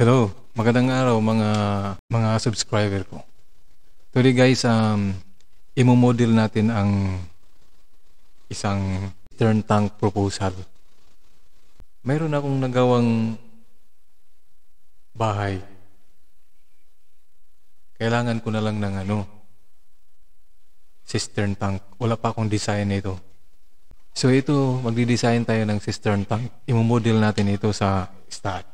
Hello, magandang araw mga subscriber ko. Today guys, imo-model natin ang isang turn tank proposal. Mayroon akong nagawang bahay. Kailangan ko na lang ng cistern tank. Wala pa akong design nito. So ito, magdi-design tayo ng cistern tank. Imo-model natin ito sa start.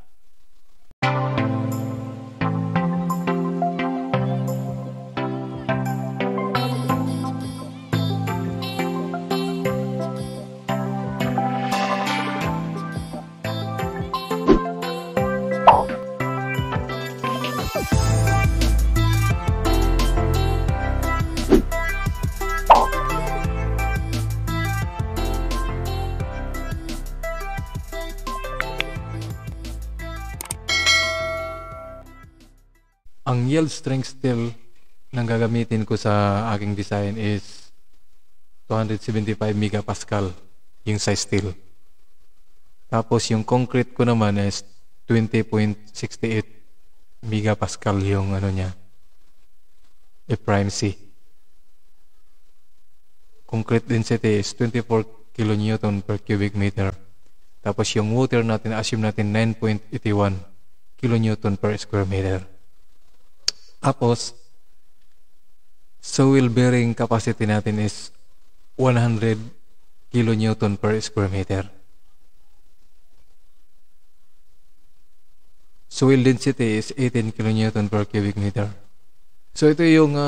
Ang yield strength steel na gagamitin ko sa aking design is 275 megapascal yung size steel. Tapos yung concrete ko naman is 20.68 megapascal yung niya, E'. Concrete density is 24 kilonewton per cubic meter. Tapos yung water natin, assume natin 9.81 kilonewton per square meter. Tapos, soil bearing capacity natin is 100 kilonewton per square meter. Soil density is 18 kilonewton per cubic meter. So ito yung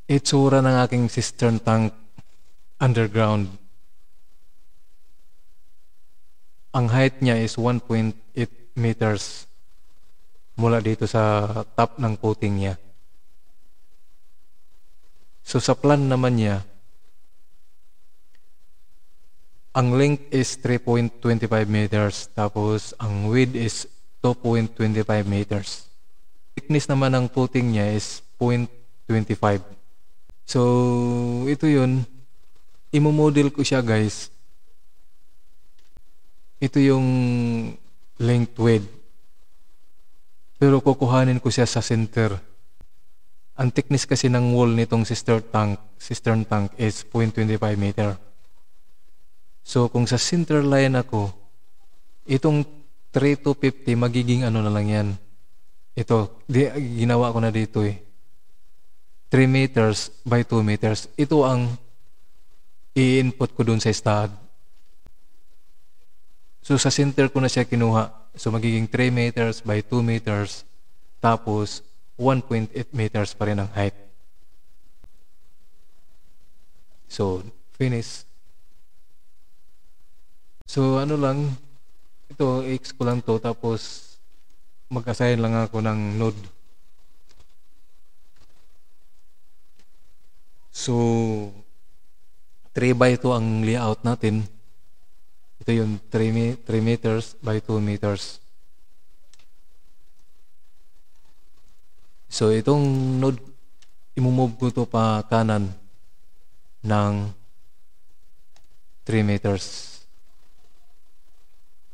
itsura ng aking cistern tank underground. Ang height niya is 1.8 meters mula dito sa top ng coating niya. So sa plan naman niya, ang length is 3.25 meters, tapos ang width is 2.25 meters. Thickness naman ng coating niya is 0.25. So ito yun, imo-model ko siya guys. Ito yung length width. Pero kukuhanin ko siya sa center. Ang thickness kasi ng wall nitong cistern tank is 0.25 meter. So kung sa center line ako, itong 3 to 50 magiging na lang yan. Ito, ginawa ko na dito 3 meters by 2 meters. Ito ang i-input ko dun sa stud. So sa center ko na siya kinuha. So magiging 3 meters by 2 meters, tapos 1.8 meters pa rin ang height. So finish. So lang, ito X ko lang to, tapos mag-assign lang ako ng node. So 3 by 2 ang layout natin. Ito yung 3 meters by 2 meters. So itong node, imumove ko to pa kanan ng 3 meters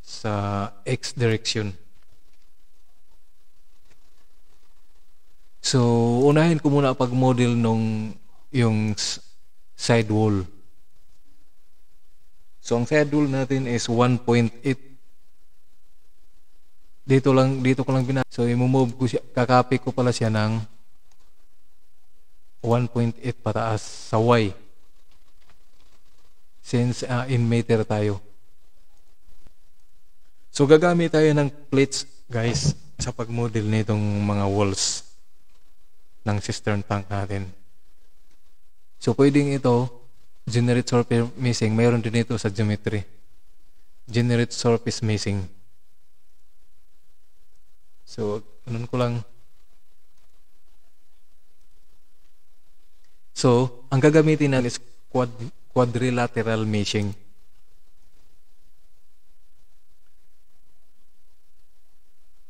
sa X direction. So unahin ko muna pag-model yung side wall. So ang side wall natin is 1.8. Dito ko lang So i-move ko siya, kakopy ko pala siya ng 1.8 pataas sa Y. Since in meter tayo. So gagamit tayo ng plates guys sa pag-model nitong mga walls ng cistern tank natin. So pwedeng ito generate surface missing. Mayroon din ito sa geometry. Generate surface missing. So, ko lang. So, ang gagamitin natin is quadrilateral meshing.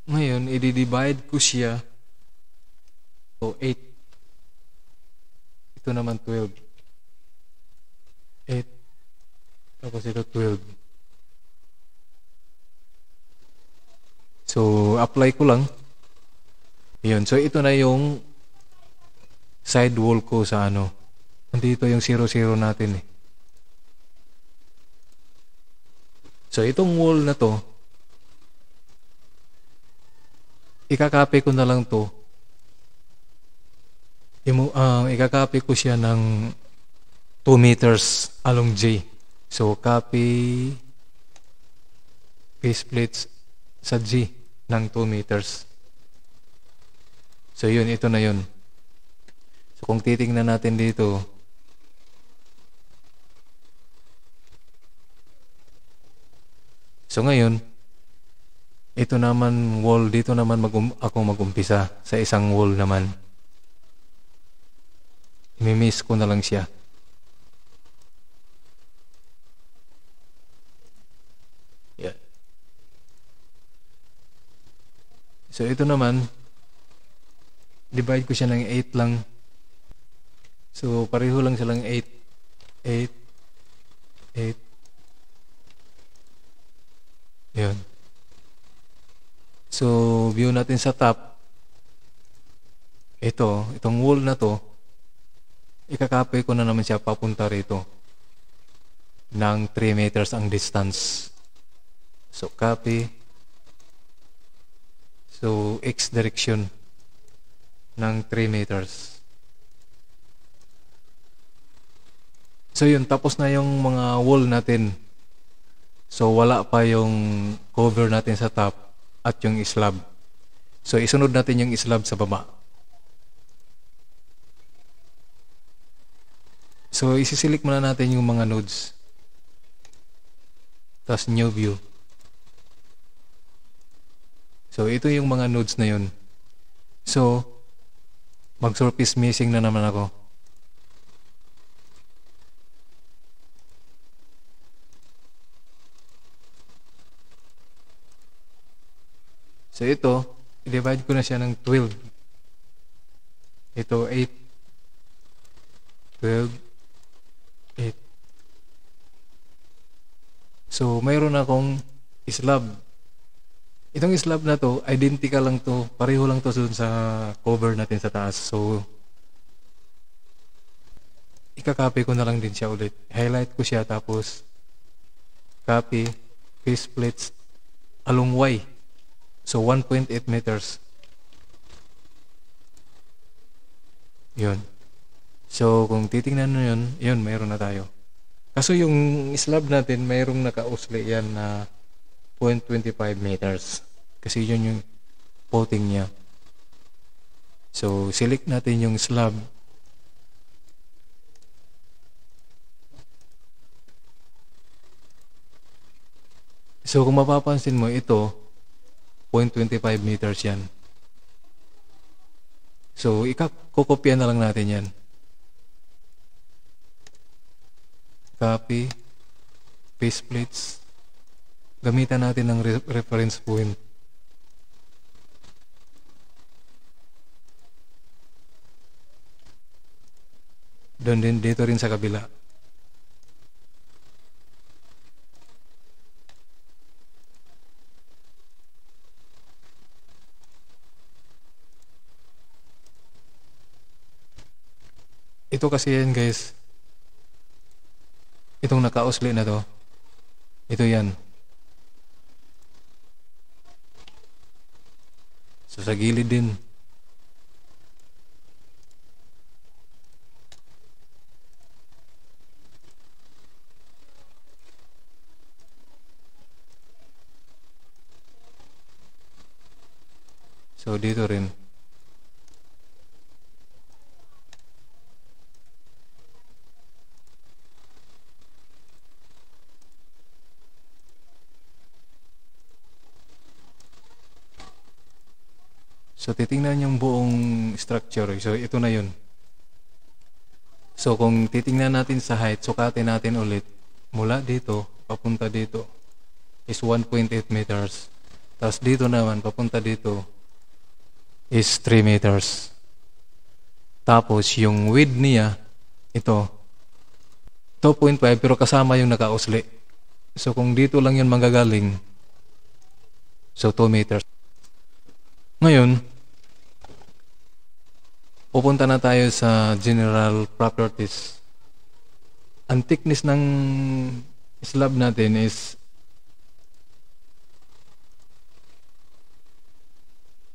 Ngayon, i-divide ko siya. So, 8. Ito naman 12. 8. Tapos ito 12. So, apply ko lang. Yun. So, ito na yung side wall ko sa ano. Nandito yung 0, 0 natin eh. So, itong wall na to, ikakopy ko na lang to. Ikakopy ko siya ng 2 meters along J. So, copy paste plates sa G ng 2 meters. So, yun. Ito na yun. So, kung titingnan natin dito, so, ngayon, ito naman wall, dito naman ako mag-umpisa sa isang wall naman. I-miss ko na lang siya. Yeah. So, ito naman, divide ko siya ng 8 lang. So, pareho lang silang 8. 8. 8. Yun. So, view natin sa top. Itong wall na to, ikakopy ko na naman siya papunta rito. Ng 3 meters ang distance. So, copy. So, X direction ng 3 meters. So, yun. Tapos na yung mga wall natin. So, wala pa yung cover natin sa top at yung slab. So, isunod natin yung slab sa baba. So, isisilik muna natin yung mga nodes. Tapos, new view. So, ito yung mga nodes na yun. So, mag-surface missing na naman ako. So, ito, i-divide ko na siya ng 12. Ito, 8. 12. 8. So, mayroon akong slab. Itong slab na to, identical lang to. Pareho lang to sa cover natin sa taas. So, ikakopy ko na lang din siya ulit. Highlight ko siya, tapos copy, paste plates along Y. So, 1.8 meters. Yun. So, kung titingnan nyo yun, mayroon na tayo. Kaso yung slab natin, mayroong naka-usli yan na 0.25 meters. Kasi yun yung footing niya. So, select natin yung slab. So, kung mapapansin mo, ito, 0.25 meters yan. So, kukopya na lang natin yan. Copy, paste plates. Gamitan natin ng reference point. Doon din, dito rin sa kabila. Ito kasi yan, guys. Itong naka-usli na to. Ito yan. So, sa gilid din. So, dito rin. So, titingnan yung buong structure. So, ito na yun. So, kung titingnan natin sa height, sukatin natin ulit. Mula dito, papunta dito, is 1.8 meters. Tapos dito naman, papunta dito, is 3 meters. Tapos, yung width niya, ito, 2.5, pero kasama yung nakausli. So, kung dito lang yun manggagaling, so 2 meters. Ngayon, pupunta na tayo sa general properties. Ang thickness ng slab natin is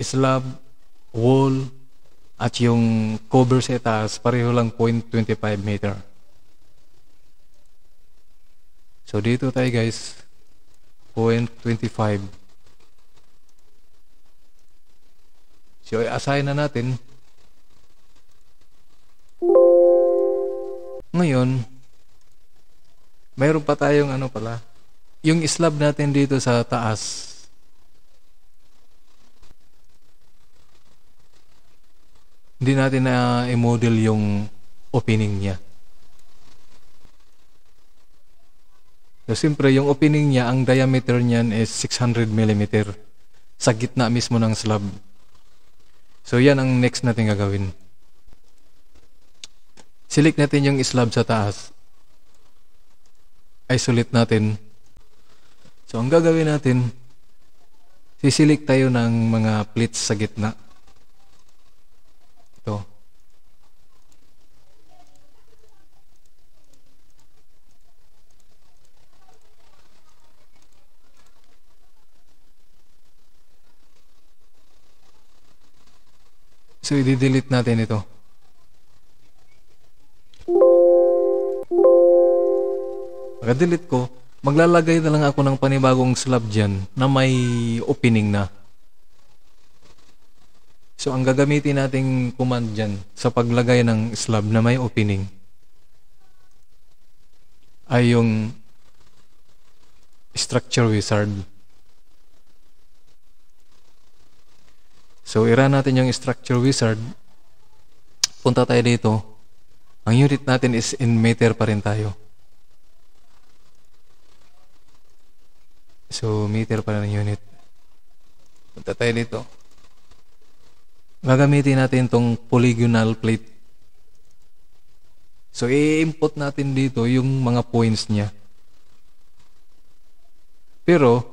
slab, wall, at yung cover sa itaas, pareho lang 0.25 meter. So, dito tayo guys, 0.25. So, i-assign na natin. Ngayon, mayroon pa tayong yung slab natin dito sa taas. Hindi natin na i-model yung opening niya. So, siyempre, yung opening niya, ang diameter niyan is 600 mm sa gitna mismo ng slab. So, yan ang next natin gagawin. Select natin yung slab sa taas. Isolate natin. So, ang gagawin natin, siselect tayo ng mga plates sa gitna. Ito. So, i-delete natin ito. Pagka-delete ko, maglalagay na lang ako ng panibagong slab dyan na may opening na. So, ang gagamitin nating command dyan sa paglagay ng slab na may opening ay yung structure wizard. So, i-run natin yung structure wizard. Punta tayo dito. Ang unit natin is in meter pa rin tayo. So, meter pa rin ang unit. Punta tayo dito. Gagamitin natin itong polygonal plate. So, i-input natin dito yung mga points niya. Pero,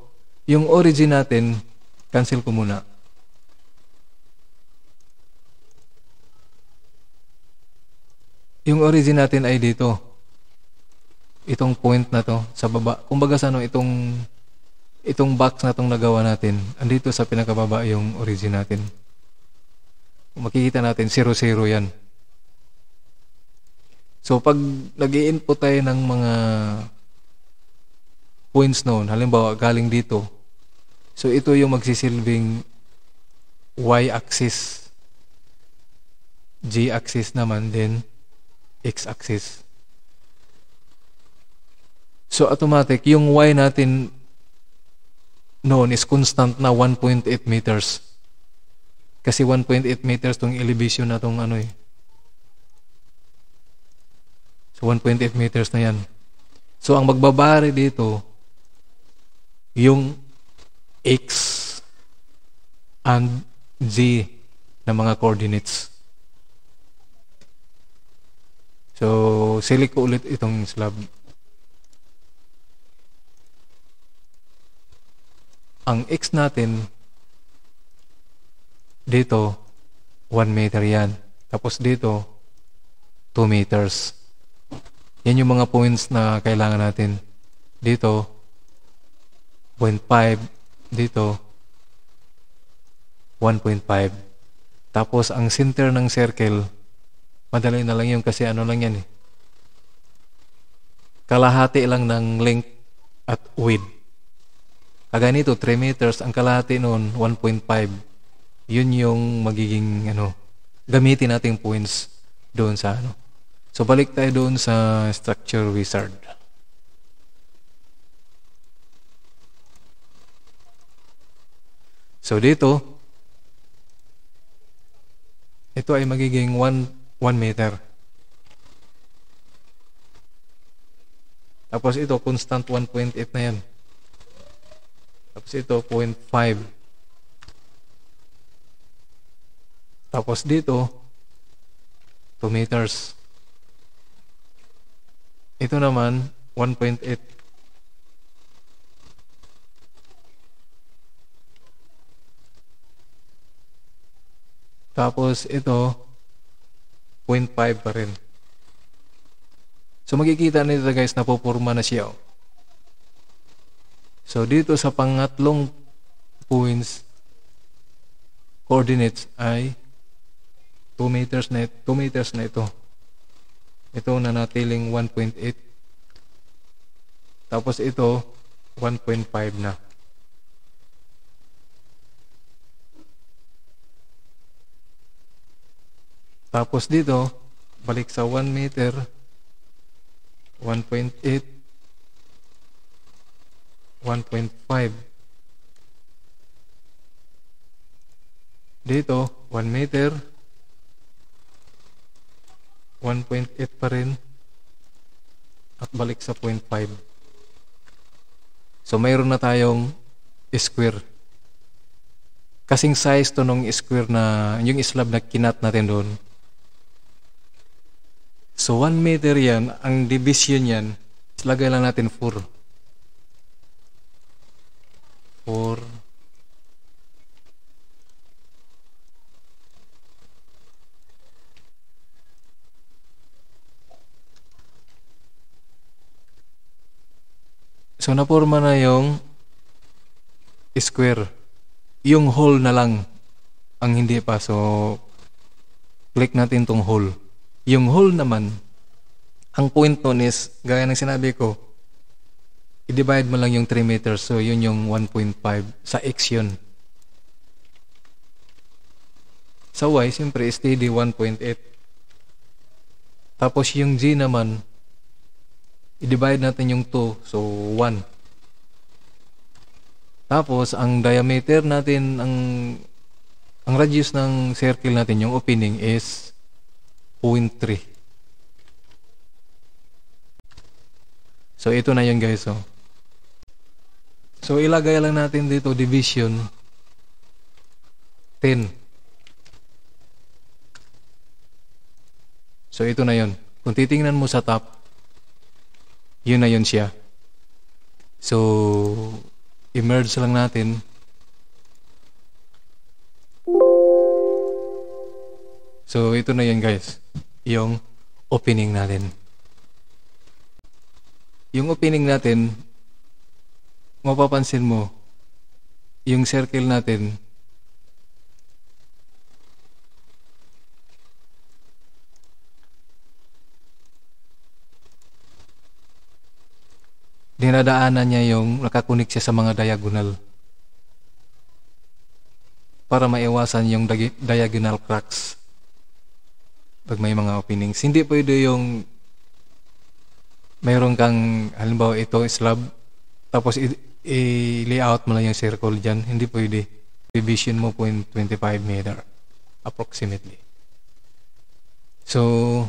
yung origin natin, cancel ko muna. Yung origin natin ay dito. Itong point na to sa baba. Kumbaga sa itong box na tong nagawa natin, andito sa pinakababa yung origin natin. Kung makikita natin 0, 0 yan. So pag nag-i-input tayo ng mga points noon, halimbawa galing dito, so ito yung magsisilbing y-axis, g-axis naman, then x-axis. So automatic, yung y natin noon is constant na 1.8 meters. Kasi 1.8 meters tong elevation na tong So 1.8 meters na yan. So ang magbabari dito, yung x and z na mga coordinates. So, select ko ulit itong slab. Ang x natin, dito, 1 meter yan. Tapos dito, 2 meters. Yan yung mga points na kailangan natin. Dito, 0.5. Dito, 1.5. Tapos, ang center ng circle, madali na lang yun kasi lang yan eh. Kalahati lang ng length at width. Kagaya nito, 3 meters. Ang kalahati noon, 1.5. Yun yung magiging, gamitin nating points doon sa So, balik tayo doon sa structure wizard. So, dito, ito ay magiging 1 meter. Tapos ito, constant 1.8 na yan. Tapos ito, 0.5. Tapos dito, 2 meters. Ito naman, 1.8. Tapos ito, 0.5 pa rin. So makikita nito guys, napupurma na siya. So dito sa pangatlong points, coordinates ay 2 meters na, 2 meters na ito. Ito na natiling 1.8. Tapos ito, 1.5 na. Tapos dito, balik sa 1 meter, 1.8, 1.5. Dito, 1 meter, 1.8 pa rin, at balik sa 0.5. So, mayroon na tayong square. Kasing size to nung square na, yung slab na kinat natin doon. So, 1 meter yan, ang division yan, lagay lang natin 4. 4. So, naporma na yung square. Yung hole na lang ang hindi pa. So, click natin tong hole. Yung hole naman, ang point nun is, gaya ng sinabi ko, i-divide mo lang yung 3 meters. So, yun yung 1.5. Sa X yun. Sa Y, siyempre, steady 1.8. Tapos yung G naman, i-divide natin yung 2. So, 1. Tapos, ang diameter natin, ang radius ng circle natin, yung opening is 0.3. So, ito na yun guys. So, ilagay lang natin dito division 10. So, ito na yun. Kung titingnan mo sa top, yun na yun siya. So, i-merge lang natin. So, ito na yun guys. Yung opening natin. Yung opening natin, mapapansin mo, yung circle natin, dinadaanan niya yung nakakunik siya sa mga diagonal para maiwasan yung diagonal cracks pag may mga openings. Hindi pwede yung mayroon kang, halimbawa ito, slab, tapos i-layout mo lang yung circle dyan. Hindi pwede. Division mo 0.25 meter approximately. So,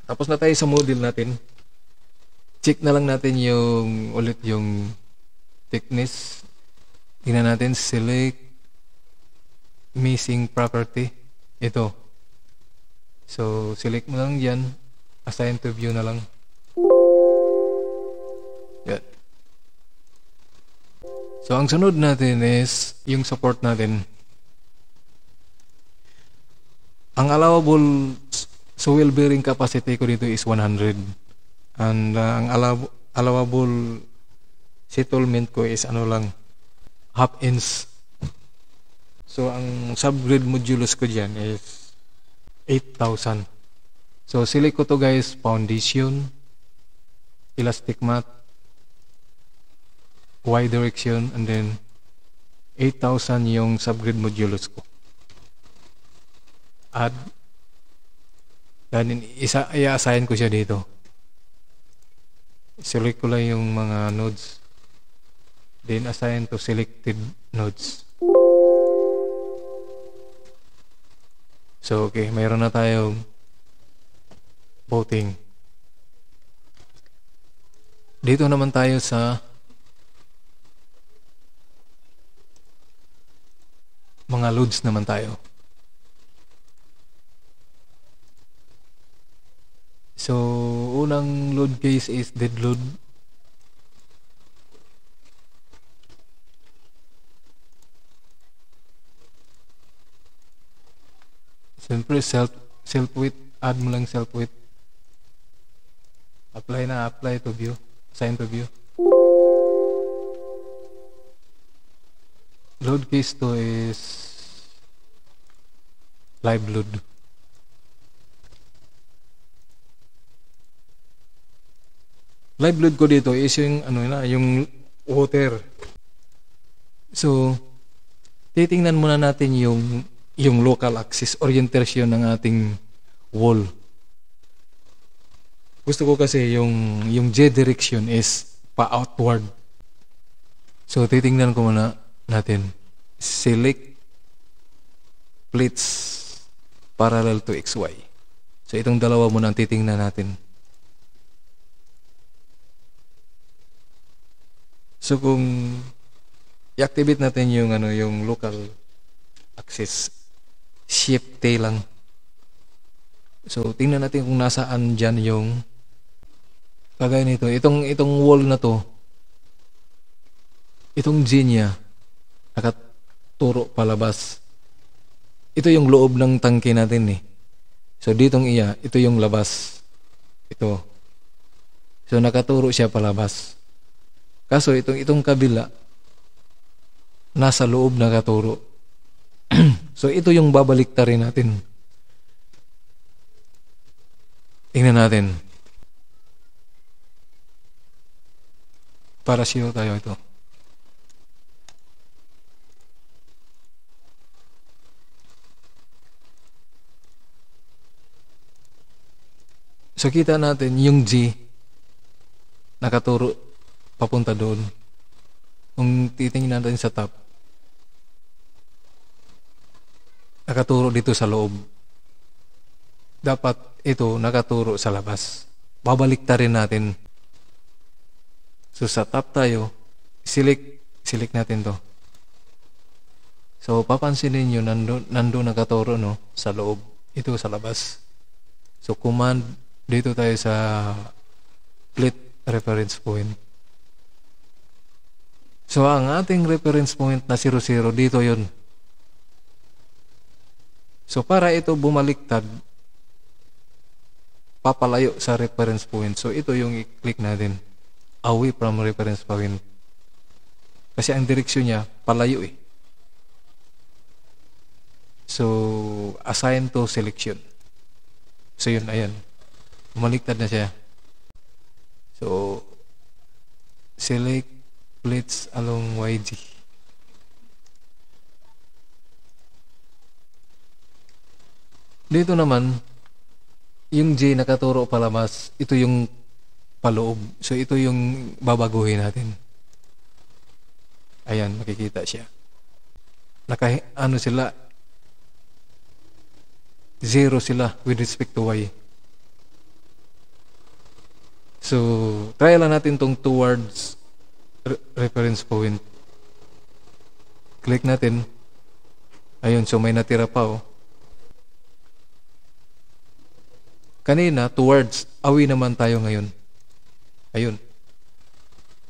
tapos na tayo sa model natin. Check na lang natin yung ulit yung thickness. Tingnan natin, select missing property. Ito. So, select mo lang dyan. Assign to view na lang. Yan. So, ang sunod natin is yung support natin. Ang allowable soil bearing capacity ko dito is 100. And ang allowable settlement ko is ano lang, half inch. So, ang subgrade modulus ko dyan is 8,000. So, select ko to guys, foundation, elastic mat, Y direction, and then 8,000 yung subgrade modulus ko. Add. Then, i-assign ko siya dito. Select ko lang yung mga nodes. Then, assign to selected nodes. So, okay. Mayroon na tayong voting. Dito naman tayo sa mga loads naman tayo. So, unang load case is dead load. Siyempre, self width. Add mo lang self width. Apply to view. Assign to view. Load case to is live load. Live load ko dito is yung yung water. So, titingnan muna natin yung local axis orientation ng ating wall. Gusto ko kasi yung J direction is pa-outward. So, titingnan ko muna natin. Select plates parallel to XY. So, itong dalawa muna ang titingnan natin. So, kung i-activate natin yung local axis, shift T lang. So, tingnan natin kung nasaan dyan yung kagaya nito. Itong wall na to, itong G niya, nakaturo palabas. Ito yung loob ng tangke natin eh. So, ditong ito yung labas. Ito. So, nakaturo siya palabas. Kaso, itong kabila, nasa loob nakaturo. So, ito yung babaliktarin natin. Tingnan natin. Para sure tayo ito. So, kita natin yung G nakaturo papunta doon. Kung titingnan natin sa top, nakaturo dito sa loob. Dapat ito nakaturo sa labas. Babaliktarin natin. So, sa top tayo, select natin to. So, papansinin nyo, nandun nakaturo, no? Sa loob. Ito sa labas. So, command, dito tayo sa plate reference point. So, ang ating reference point na 00, dito yun. So, para ito bumaliktad, papalayo sa reference point. So, ito yung i-click natin. Away from reference point. Kasi ang direksyon niya, palayo eh. So, assign to selection. So, yun, ayan. Bumaliktad na siya. So, select plates along YG. Dito naman, yung J nakaturo palabas, ito yung paloob. So, ito yung babaguhin natin. Ayan, makikita siya. Sila, 0 sila with respect to Y. So, try lang natin tong towards reference point. Click natin. Ayun, so may natira pa oh. Kanina, towards, away naman tayo ngayon. Ayun.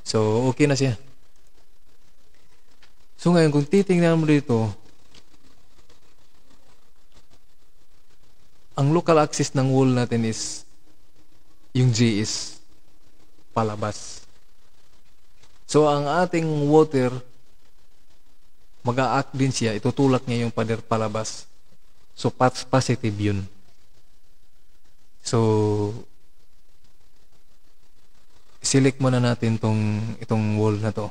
So, okay na siya. So, ngayon, kung titingnan mo dito, ang local axis ng wall natin is, yung G is palabas. So, ang ating water, mag-a-act din siya, itutulak niya yung pader palabas. So, positive yun. So, select muna natin itong wall na to.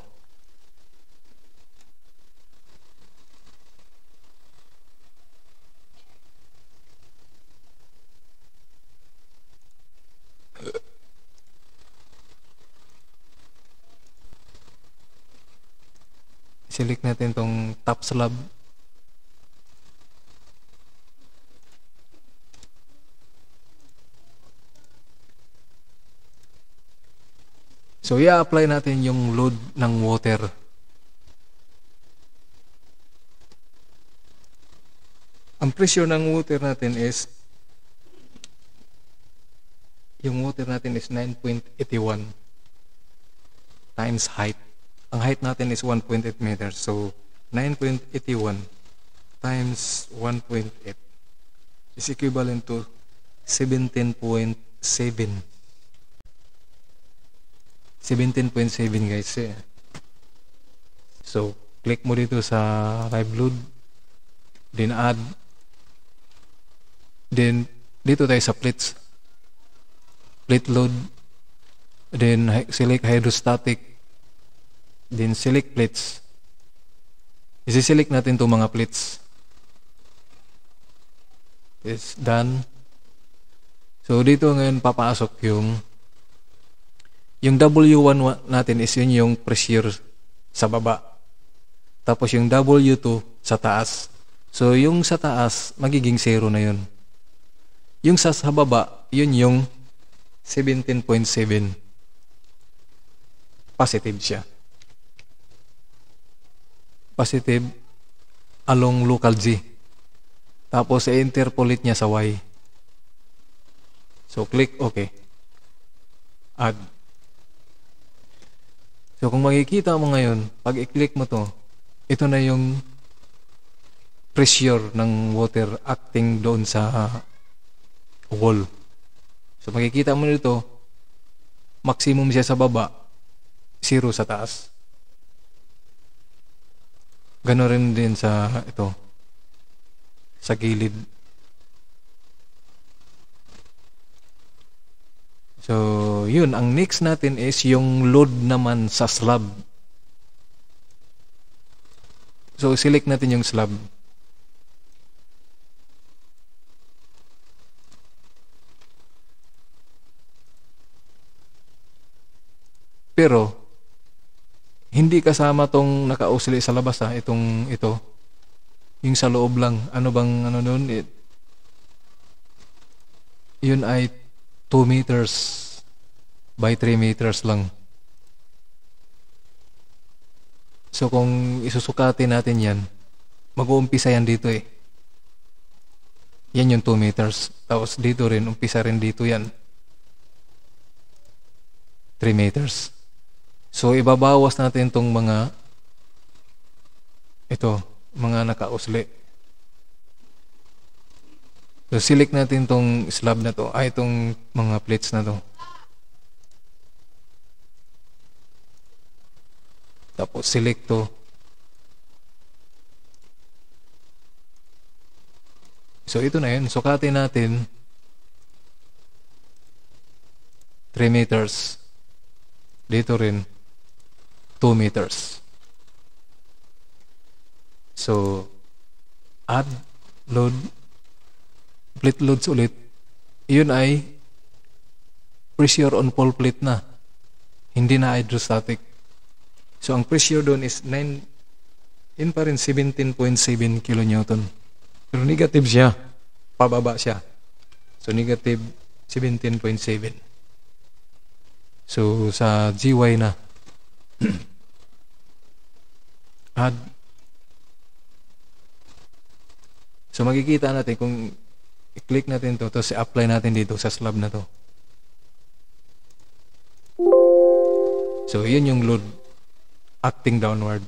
Select natin itong top slab. So, i-apply natin yung load ng water. Ang pressure ng water natin is, yung water natin is 9.81 times height. Ang height natin is 1.8 meters. So, 9.81 times 1.8. is equivalent to 17.7. 17.7 guys. So, click mo dito sa live load, then add, then dito tayo sa plates, plate load, then select hydrostatic, then select plates. Isi-select natin itong mga plates. It's done. So, dito ngayon papasok yung W1 natin is yun yung pressure sa baba. Tapos yung W2 sa taas. So, yung sa taas, magiging 0 na yun. Yung sa baba, yun yung 17.7. Positive siya. Positive along local G. Tapos, i-interpolate niya sa Y. So, click OK. Add. So, kung makikita mo ngayon, pag i-click mo to, ito na yung pressure ng water acting doon sa wall. So, makikita mo nito, maximum siya sa baba, 0 sa taas. Gano'n rin din sa ito, sa gilid. So, yun. Ang next natin is yung load naman sa slab. So, select natin yung slab. Pero, hindi kasama tong nakausli sa labas ha. Ito. Yung sa loob lang. Ano bang ano nun? Yun ay 2 meters by 3 meters lang. So, kung isusukatin natin yan, mag-uumpisa yan dito eh. Yan yung 2 meters. Tapos dito rin, umpisa rin dito yan. 3 meters. So, ibabawas natin tong mga mga nakausli. So, select natin tong slab na to, itong mga plates na to. Tapos, select to. So, ito na yun. Sukatin natin 3 meters. Dito rin 2 meters. So, add, load, plate loads ulit. Yun ay pressure on pole plate na. Hindi na hydrostatic. So, ang pressure doon is 9, yun pa rin 17.7 kilonewton. Pero negative siya. Pababa siya. So, negative 17.7. So, sa GY na. Add. So, makikita natin kung i-click natin to, tapos i-apply natin dito sa slab na to. So, yun yung load acting downward.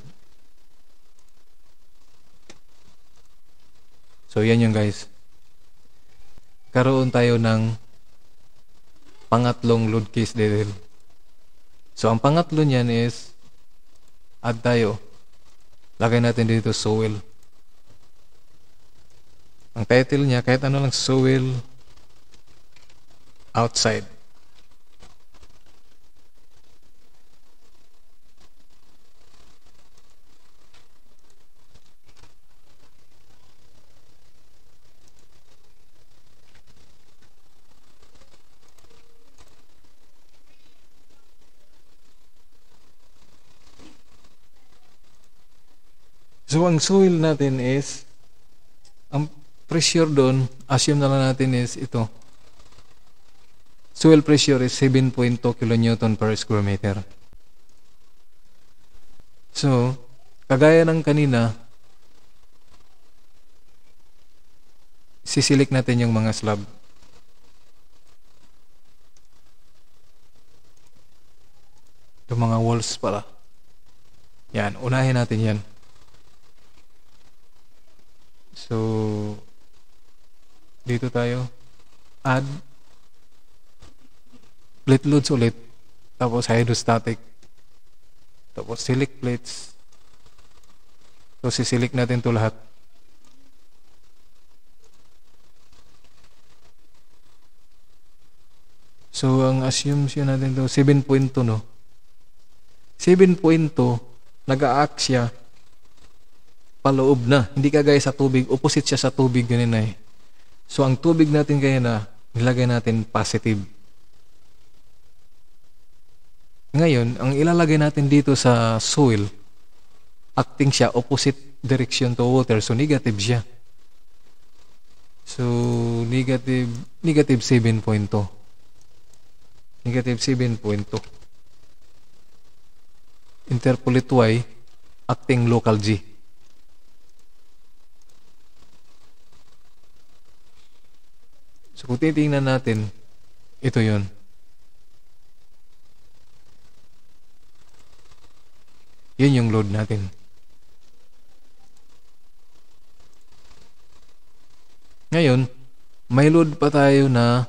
So, yan yung guys. Karoon tayo ng pangatlong load case detail. So, ang pangatlo niyan is add tayo. Lagay natin dito soil. Ang title niya, kahit ano lang, soil outside. So, ang soil natin is, ang pressure doon, assume na lang natin is ito. Soil pressure is 7.2 kilonewton per square meter. So, kagaya ng kanina, sisilik natin yung mga slab. Yung mga walls pala. Yan, unahin natin yan. So, Dito tayo. Add. Plate loads ulit. Tapos hydrostatic. Tapos select plates. So siselect natin to lahat. So ang assumption natin to 7.2 no. 7.2 nag-a-act siya paloob na. Hindi kagaya sa tubig. Opposite siya sa tubig ganun eh. So ang tubig natin kaya na nilagay natin positive. Ngayon, ang ilalagay natin dito sa soil, acting siya opposite direction to water. So negative siya. So negative 7.2. Negative 7.2. Interpolate Y, acting local G. So kung titingnan natin, ito yun. Yun yung load natin. Ngayon, may load pa tayo na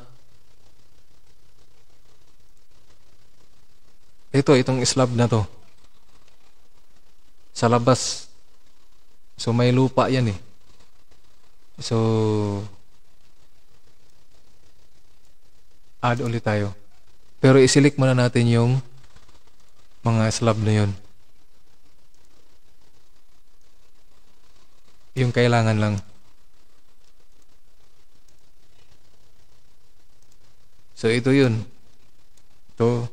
itong slab na to. Sa labas. So may lupa yan eh. So add ulit tayo. Pero i-select muna natin yung mga slab na yun. Yung kailangan lang. So ito yun. Ito.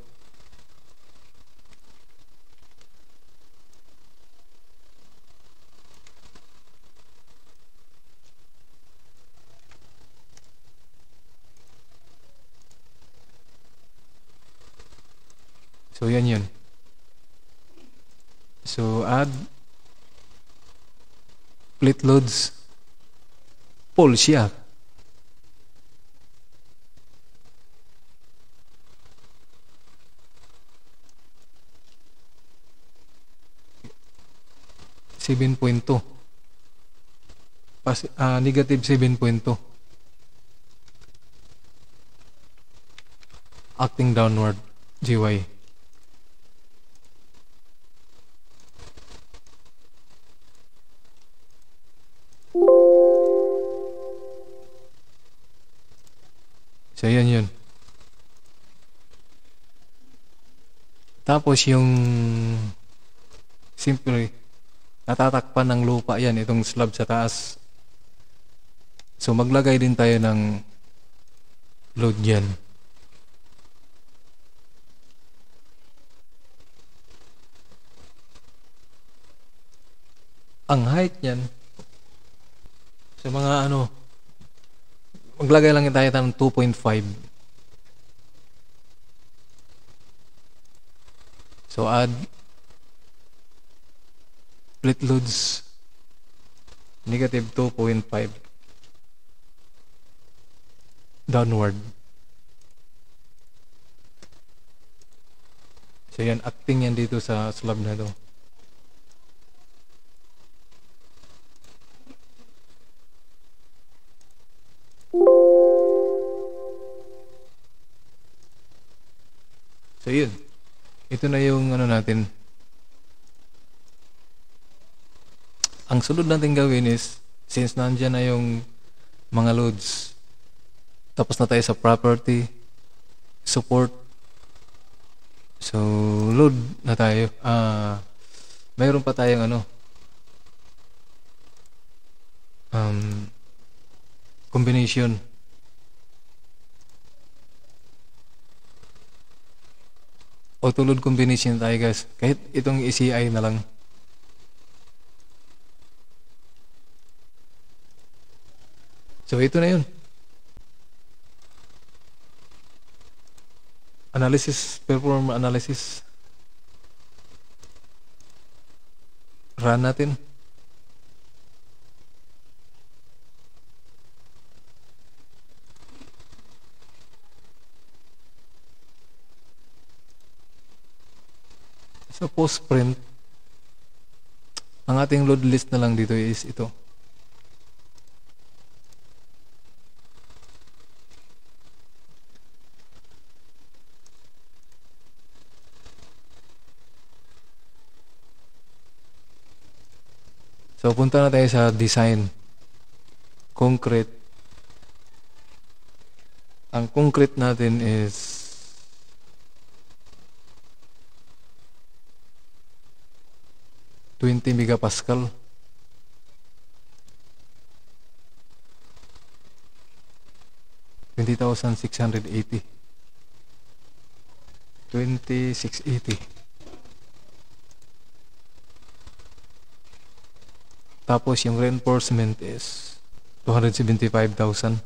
So yan yun. So add plate loads pole siya. Negative 7.2 acting downward GY. So yan yun. Tapos yung simple natatakpan ng lupa yan, itong slab sa taas. So maglagay din tayo ng load yan. Ang height yan sa mga maglagay lang tayo ng 2.5. So add plate loads negative 2.5 downward. So yan, acting yan dito sa slab na to. So yun, ito na yung natin. Ang sunod natin gawin is, since nandyan na yung mga loads, tapos na tayo sa property, support. So load na tayo. Mayroon pa tayong combination. Auto load combination tayo guys. Kahit itong ECI na lang. So ito na yun. Perform analysis. Run natin. So post print, ang ating load list na lang dito is ito. So, punta na tayo sa design. Concrete. Ang concrete natin is 20 megapascal. $20,680. 2680. Tapos yung reinforcement is 275,000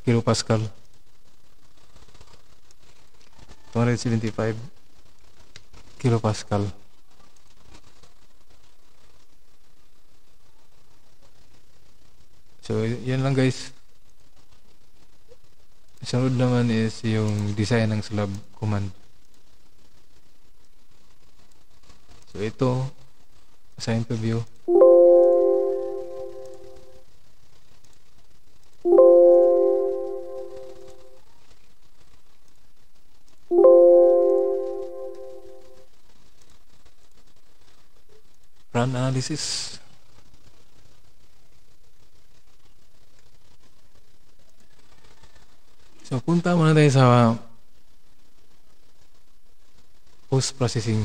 kilopascal. 275 kilopascal. So, yan lang guys. Sunod naman is yung design ng slab command. So, ito, assign to view. Run analysis. So, punta muna tayo sa post-processing.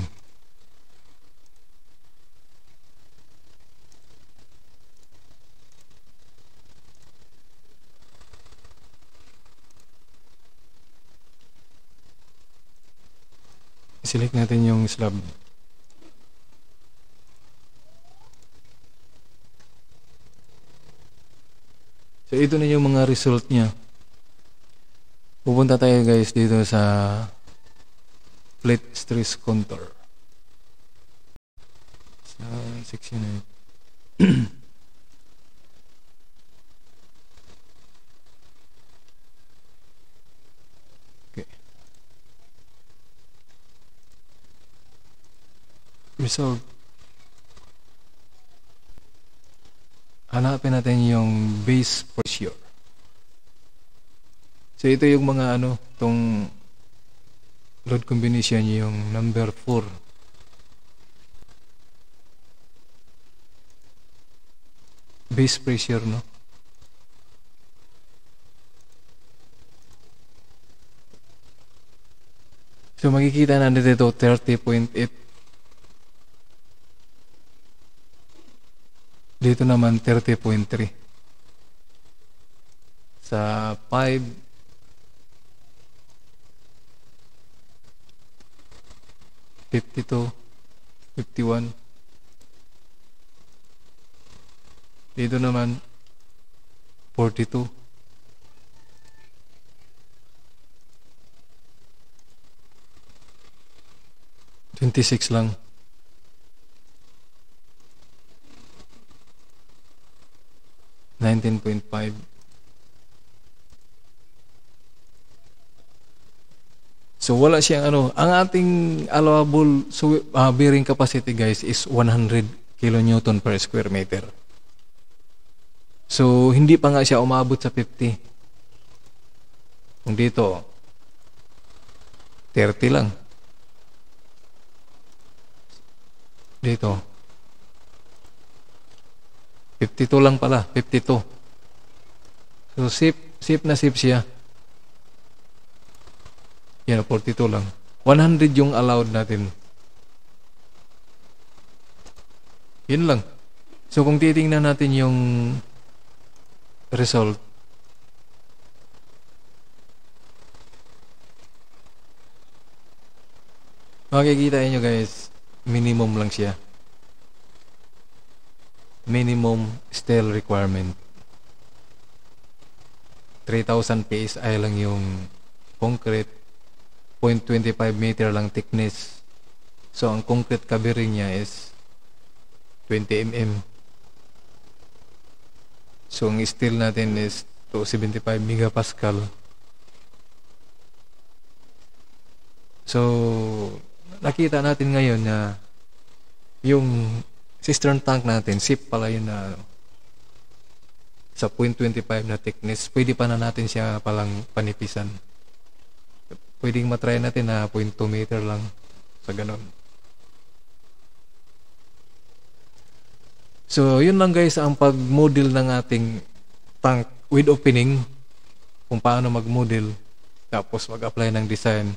Select natin yung slab. So, ito na yung mga result niya. Pupunta tayo guys dito sa plate stress contour. Sa section 8. Okay. Result. Hanapin natin yung base pressure. So, ito yung mga itong load combination, yung number 4. Base pressure, no? So, makikita na dito 30.8. Dito naman 30.3. Sa 5, 52, 51. Dito naman 42. $26 lang. $19.5. So, wala siyang ang ating allowable bearing capacity guys is 100 kilonewton per square meter. So, hindi pa nga siya umabot sa 50. Kung dito, 30 lang. Dito, 52 lang pala, 52. So, safe na safe siya. Yan, 42 lang. 100 yung allowed natin. Yun lang. So, kung titingnan natin yung result, makikita nyo guys, minimum lang siya. Minimum steel requirement. 3,000 PSI lang yung concrete. 0.25 meter lang thickness. So, ang concrete covering niya is 20 mm. So, ang steel natin is 275 megapascal. So, nakita natin ngayon na yung cistern tank natin, SIP pala yun na sa 0.25 na thickness. Pwede pa na natin siya palang panipisan. Pwedeng matry natin na 0.2 meter lang sa ganon. So, yun lang guys ang pag-model ng ating tank with opening, kung paano mag-model, tapos mag-apply ng design.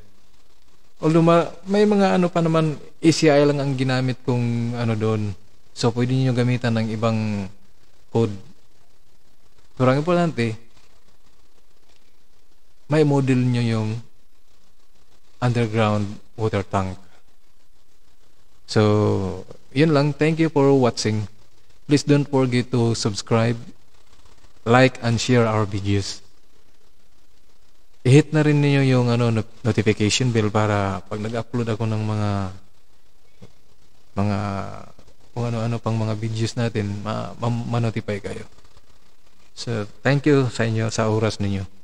Although may mga ano pa naman, ACI lang ang ginamit kong ano doon. So, pwede niyo gamitan ng ibang code. Pero ang importante, may model nyo yung underground water tank. So, yun lang. Thank you for watching. Please don't forget to subscribe, like, and share our videos. I-hit na rin niyo yung notification bell para pag nag-upload ako ng mga kung ano-ano pang mga videos natin, ma-notify kayo. So, thank you sa inyo sa oras ninyo.